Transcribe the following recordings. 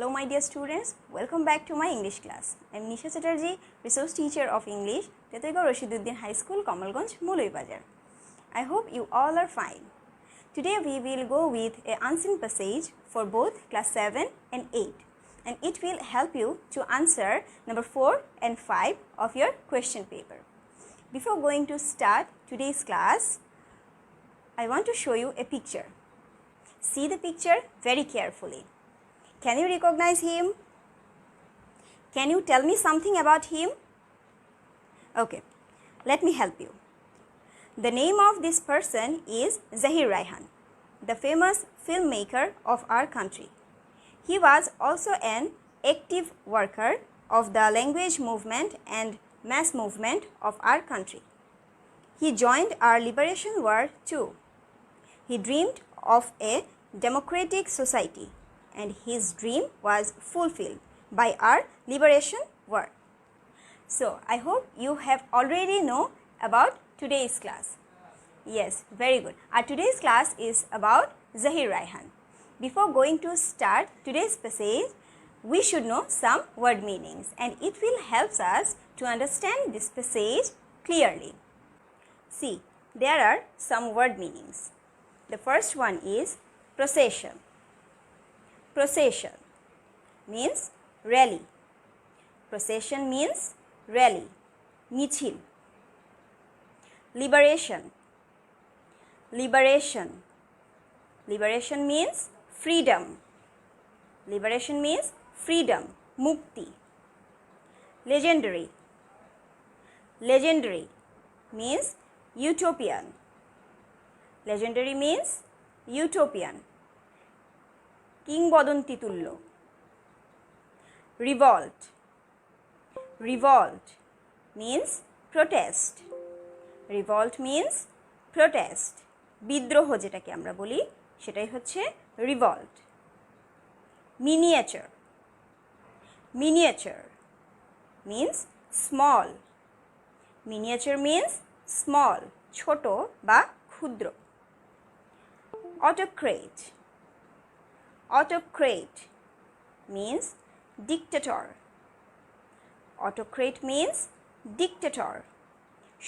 Hello my dear students, welcome back to my English class. I am Nisha Chatterjee, resource teacher of English, Tetaigaon Rashiduddin High School, Kamalganj, Moloibazar. I hope you all are fine. Today we will go with a unseen passage for both class 7 and 8, and it will help you to answer number 4 and 5 of your question paper. Before going to start today's class, I want to show you a picture. See the picture very carefully. Can you recognize him? Can you tell me something about him? Okay, let me help you. The name of this person is Zahir Raihan, the famous filmmaker of our country. He was also an active worker of the language movement and mass movement of our country. He joined our liberation war too. He dreamed of a democratic society, and his dream was fulfilled by our liberation war. So, I hope you have already know about today's class. Yes, very good. Our today's class is about Zahir Raihan. Before going to start today's passage, we should know some word meanings, and it will help us to understand this passage clearly. See, there are some word meanings. The first one is procession. Procession means rally. Procession means rally, michil. Liberation. Liberation. Liberation means freedom. Liberation means freedom, mukti. Legendary. Legendary means utopian. Legendary means utopian. কিংবদন্তি তুল্য. Revolt. Revolt means protest. Revolt means protest. বিদ্রোহ যেটাকে আমরা বলি সেটাই হচ্ছে revolt. Miniature. Miniature means small. Miniature means small, ছোট বা ক্ষুদ্র. Autocrat. Autocrat means dictator. Autocrat means dictator.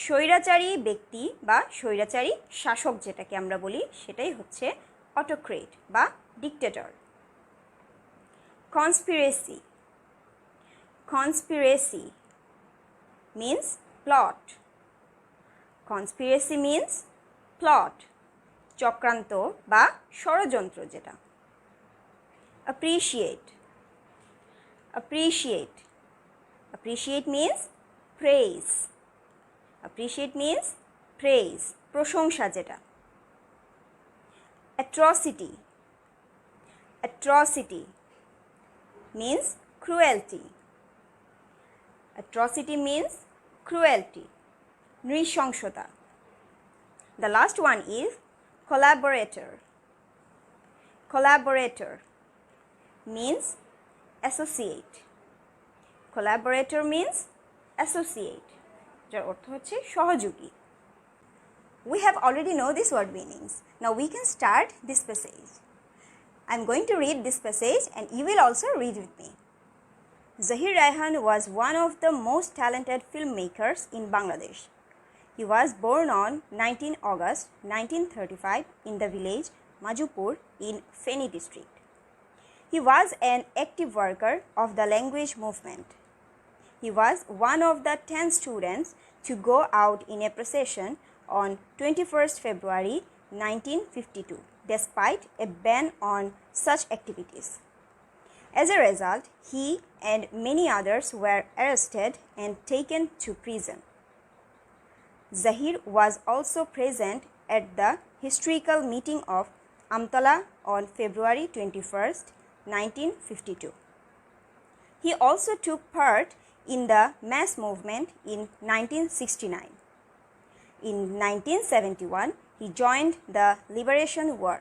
স্বৈরাচারী ব্যক্তি বা স্বৈরাচারী শাসক যেটাকে আমরা বলি সেটাই হচ্ছে autocrat বা dictator. Conspiracy. Conspiracy means plot. Conspiracy means plot, চক্রান্ত বা ষড়যন্ত্র যেটা. Appreciate. Appreciate. Appreciate means praise. Appreciate means praise, প্রশংসা যেটা. Atrocity. Atrocity means cruelty. Atrocity means cruelty, নৃশংসতা. The last one is collaborator. Collaborator means associate. Collaborator means associate, যার অর্থ হচ্ছে সহযোগী. We have already know these word meanings. Now we can start this passage. I am going to read this passage and you will also read with me. Zahir Raihan was one of the most talented filmmakers in Bangladesh. He was born on 19 August 1935 in the village Majupur in Feni district. He was an active worker of the language movement. He was one of the 10 students to go out in a procession on 21st February 1952, despite a ban on such activities. As a result, he and many others were arrested and taken to prison. Zahir was also present at the historical meeting of Amtala on February 21st, 1952. He also took part in the mass movement in 1969. In 1971, he joined the Liberation War.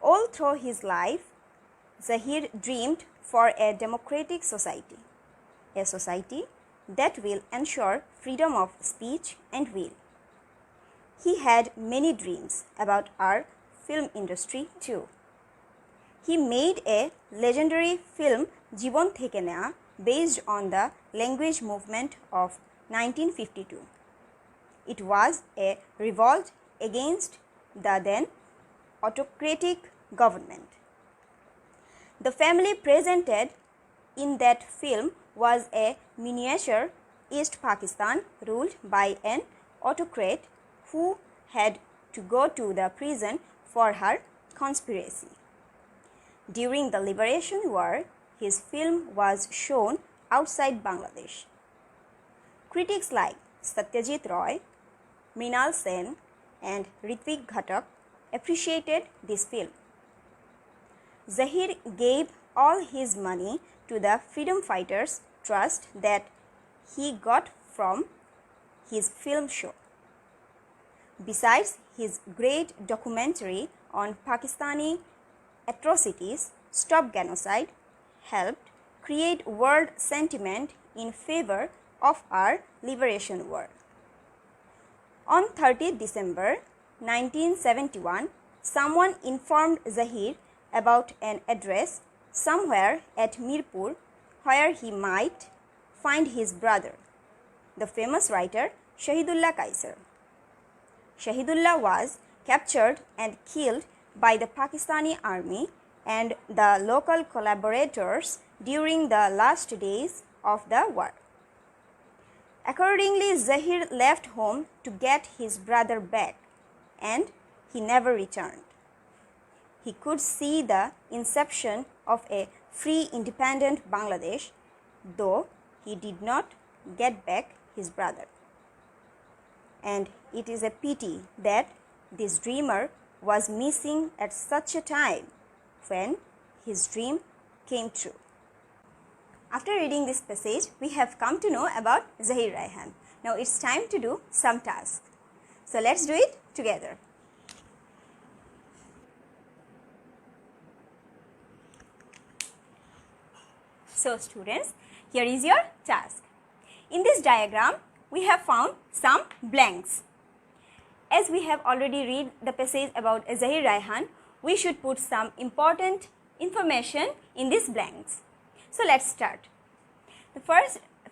All through his life, Zahir dreamed for a democratic society, a society that will ensure freedom of speech and will. He had many dreams about our film industry too. he made a legendary film Jibon Theke Neya based on the language movement of 1952. It was a revolt against the then autocratic government. The family presented in that film was a miniature East Pakistan ruled by an autocrat who had to go to the prison for her conspiracy. During the Liberation War, his film was shown outside Bangladesh. Critics like Satyajit Roy, Mrinal Sen, and Ritwik Ghatak appreciated this film. Zahir gave all his money to the Freedom Fighters Trust that he got from his film show. Besides his great documentary on Pakistani atrocities, Stop Genocide helped create world sentiment in favor of our liberation war. On 30 December 1971, someone informed Zahir about an address somewhere at Mirpur where he might find his brother, the famous writer Shahidullah Kaisar. Shahidullah was captured and killed by the Pakistani army and the local collaborators during the last days of the war. Accordingly, Zahir left home to get his brother back, and he never returned. He could see the inception of a free independent Bangladesh, though he did not get back his brother. And it is a pity that this dreamer was missing at such a time when his dream came true. After reading this passage, we have come to know about Zahir Raihan. Now it's time to do some tasks. So let's do it together. So students, here is your task. In this diagram, we have found some blanks. As we have already read the passage about Zahir Raihan, we should put some important information in these blanks. So let's start.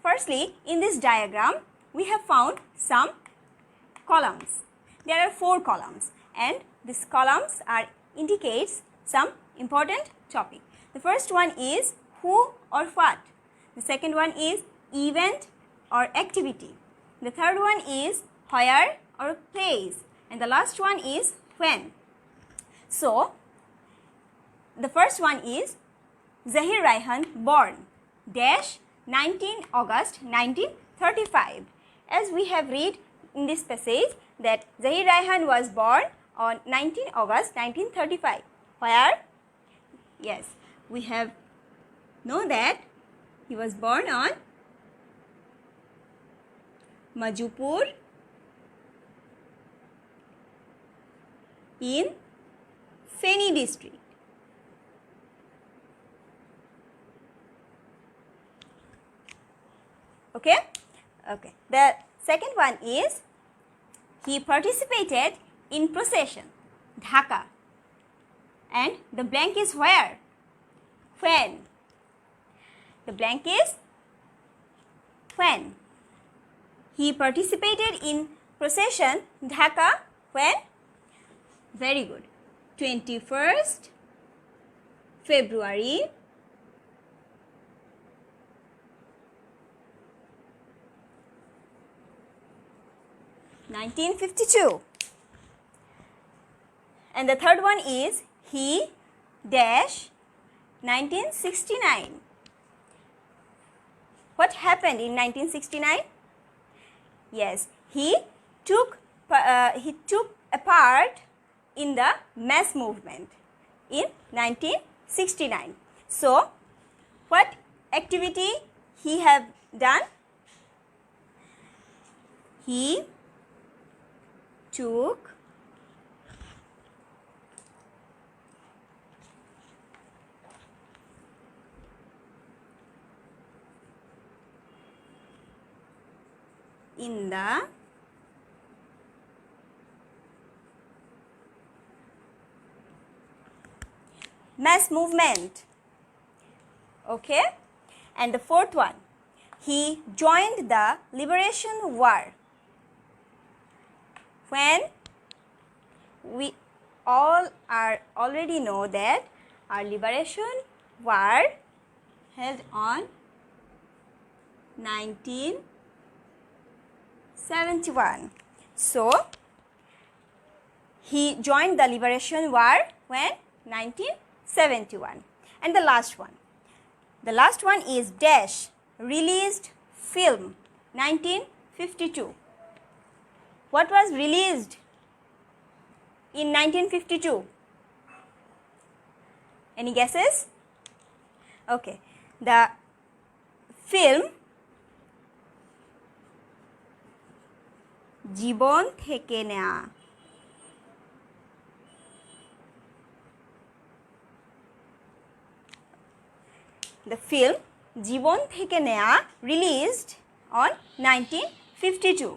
Firstly, in this diagram, we have found some columns. There are 4 columns, and these columns indicates some important topic. The first one is who or what. The second one is event or activity. The third one is where or place, and the last one is when. So, the first one is Zahir Raihan born dash 19 August 1935. As we have read in this passage that Zahir Raihan was born on 19 August 1935. Where? Yes, we have know that he was born on Majupur in Feni district. Okay? Okay. The second one is he participated in procession, Dhaka. And the blank is where? When? The blank is when? He participated in procession, Dhaka, when? Very good. 21st February 1952. And the third one is he dash 1969. What happened in 1969? Yes, he took a part in the mass movement in 1969. So, what activity he have done? He took in the mass movement. Okay? And the fourth one, he joined the Liberation War. When we all are already know that our Liberation War held on 1971. So, he joined the Liberation War when 1971. And the last one is dash released film 1952. What was released in 1952? Any guesses? Okay, the film জীবন থেকে নেয়া। The film জীবন থেকে নেয়া released on 1952.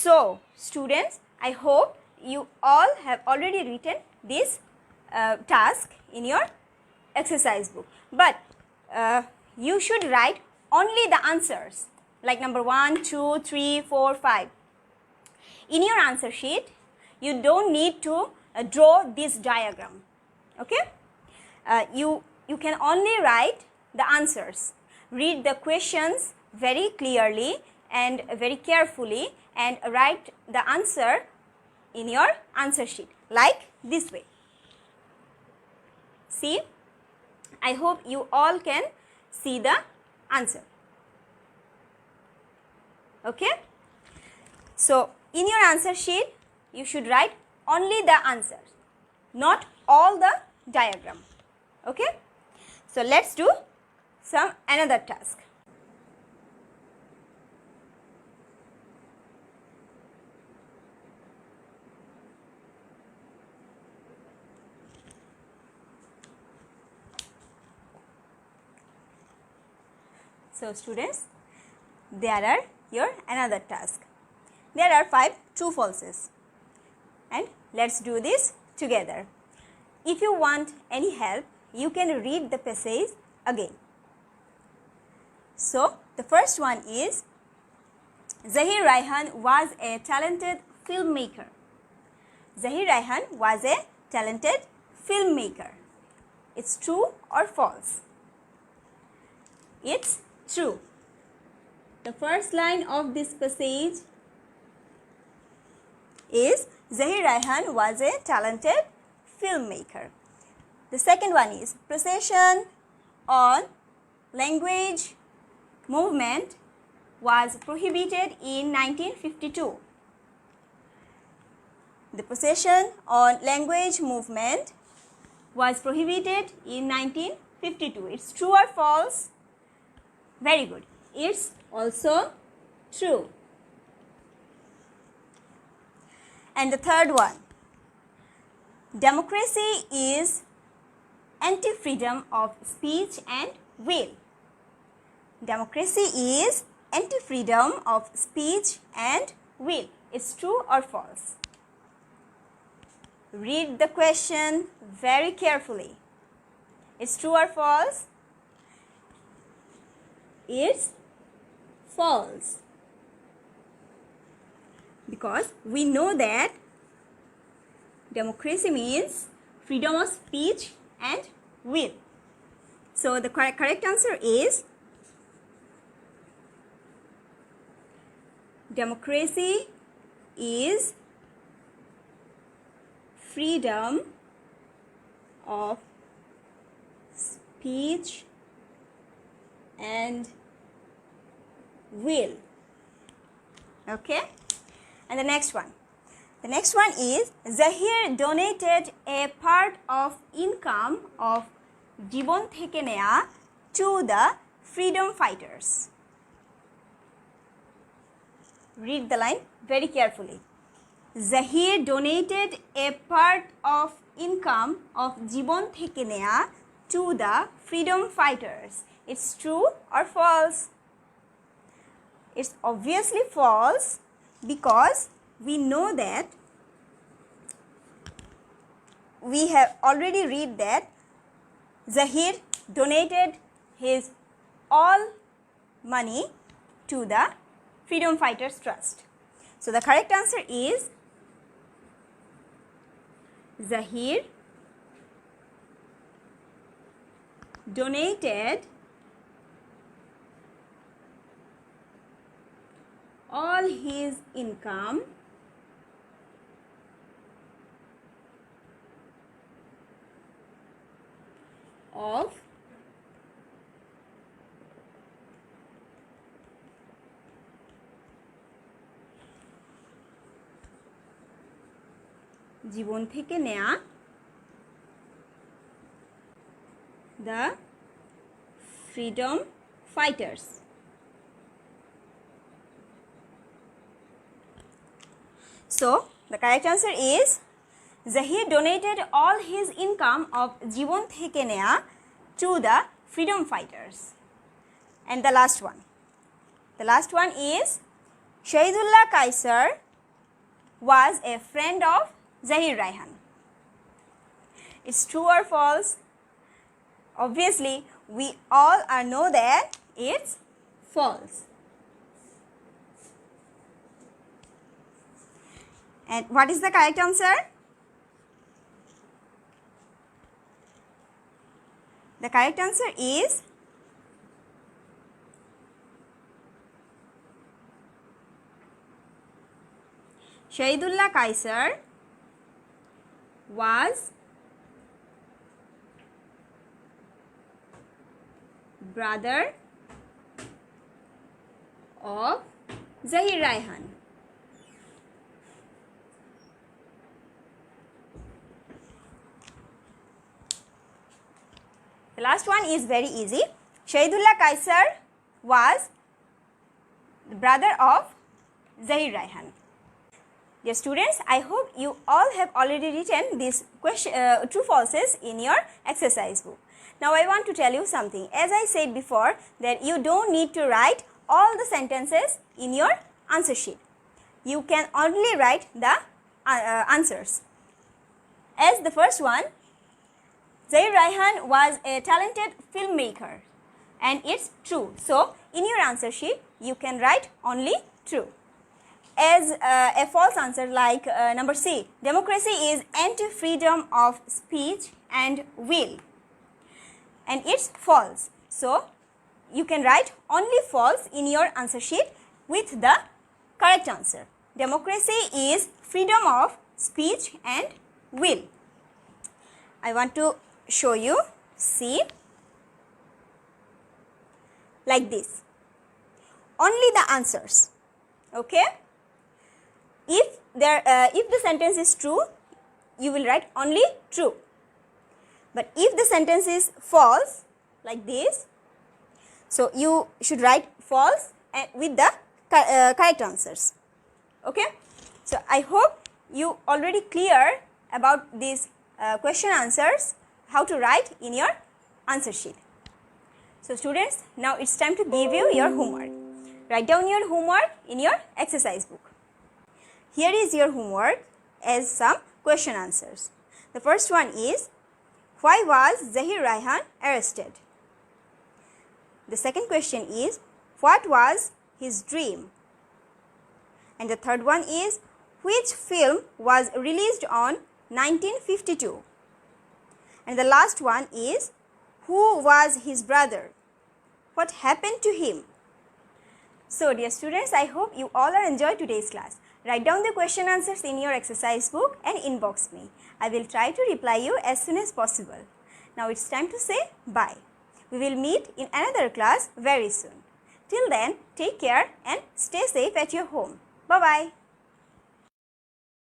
So, students, I hope you all have already written this task in your exercise book. But you should write only the answers, like number 1, 2, 3, 4, 5. In your answer sheet, you don't need to draw this diagram. Okay? You can only write the answers. Read the questions very clearly and very carefully and write the answer in your answer sheet like this way. See? I hope you all can see the answer. Okay? So, in your answer sheet, you should write only the answers, not all the diagram. Okay? So, let's do another task. So, students, there are your another task. There are 5 true falses, and let's do this together. If you want any help, you can read the passage again. So, the first one is Zahir Raihan was a talented filmmaker. Zahir Raihan was a talented filmmaker. It's true or false? It's true. The first line of this passage is Zahir Raihan was a talented filmmaker. The second one is procession on language movement was prohibited in 1952. The procession on language movement was prohibited in 1952. It's true or false? Very good. It's also true. And the third one, democracy is anti-freedom of speech and will. Democracy is anti-freedom of speech and will. It's true or false? Read the question very carefully. It's true or false? It's false. Because we know that democracy means freedom of speech and will. So the correct answer is democracy is freedom of speech and will. Okay? And the next one. The next one is Zahir donated a part of income of জীবন থেকে নেয়া to the freedom fighters. Read the line very carefully. Zahir donated a part of income of জীবন থেকে নেয়া to the freedom fighters. It's true or false? It's obviously false because we know that we have already read that Zahir donated his all money to the Freedom Fighters Trust. So the correct answer is Zahir donated all his income of জীবন থেকে নেয়া the freedom fighters. So the correct answer is Zahir donated all his income of জীবন থেকে নেয়া to the freedom fighters. And the last one is Shahidullah Kaisar was a friend of Zahir Raihan. It's true or false? Obviously, we all know that it's false. And what is the correct answer? The correct answer is Shahidullah Kaisar was brother of Zahir Raihan. The last one is very easy. Shahidullah Kaisar was the brother of Zahir Raihan. Dear students, I hope you all have already written these true falses in your exercise book. Now I want to tell you something. As I said before, that you don't need to write all the sentences in your answer sheet. You can only write the answers. As the first one, Zahir Raihan was a talented filmmaker, and it's true. So in your answer sheet, you can write only true. As a false answer, like number C, democracy is anti-freedom of speech and will, and it's false. So you can write only false in your answer sheet with the correct answer. Democracy is freedom of speech and will. I want to show you. See, like this. Only the answers. Okay. If the sentence is true, you will write only true. But if the sentence is false, like this, so you should write false and with the correct answers. Okay. So I hope you already clear about these question answers, how to write in your answer sheet. So students, now it's time to give you your homework. Write down your homework in your exercise book. Here is your homework as some question answers. The first one is, why was Zahir Raihan arrested? The second question is, what was his dream? And the third one is, which film was released on 1952? And the last one is, who was his brother? What happened to him? So dear students, I hope you all are enjoyed today's class. Write down the question answers in your exercise book and inbox me. I will try to reply you as soon as possible. Now it's time to say bye. We will meet in another class very soon. Till then, take care and stay safe at your home. Bye-bye.